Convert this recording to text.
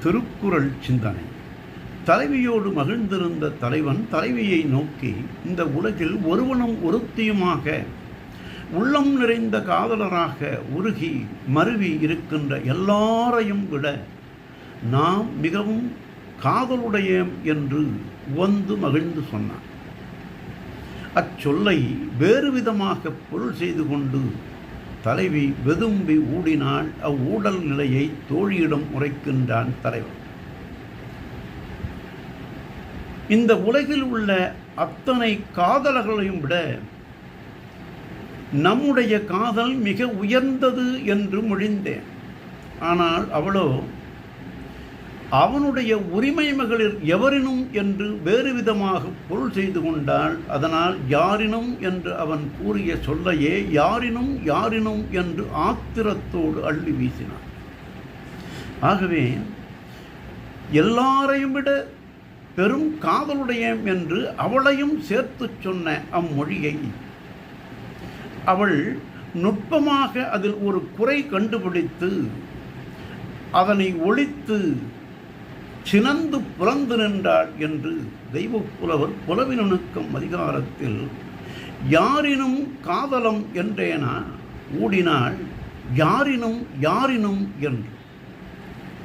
திருக்குறள் சிந்தனை. தலைவியோடு மகிழ்ந்திருந்த தலைவன் தலைவியை நோக்கி, இந்த உலகில் ஒருவனும் ஒருத்தியுமாக உள்ளம் நிறைந்த காதலராக உருகி மருவி இருக்கின்ற எல்லாரையும் விட நாம் மிகவும் காதலுடைய என்று உவந்து மகிழ்ந்து சொன்னான். அச்சொல்லை வேறு விதமாக பொருள் செய்து கொண்டு தலைவி வெதும்பி ஊடினாள். அவ்வூடல் நிலையை தோழியிடம் உரைக்கின்றான் தலைவன். இந்த உலகில் உள்ள அத்தனை காதலர்களையும் விட நம்முடைய காதல் மிக உயர்ந்தது என்று மொழிந்தேன். ஆனால் அவளோ அவனுடைய உரிமை மகளிர் எவரினும் என்று வேறு விதமாக பொருள் செய்து கொண்டாள். அதனால் யாரினும் என்று அவன் கூறிய சொல்லையே யாரினும் யாரினும் என்று ஆத்திரத்தோடு அள்ளி வீசினான். ஆகவே எல்லாரையும் விட பெரும் காதலுடைய என்று அவளையும் சேர்த்து சொன்ன அம்மொழியை அவள் நுட்பமாக அதில் ஒரு குறை கண்டுபிடித்து அதனை ஒழித்து சினந்து புறந்து நின்றாள் என்று தெய்வப்புலவர் புலவினுக்கம் அதிகாரத்தில் யாரினும் காதலம் என்றேனா ஊடினாள் யாரினும் யாரினும் என்று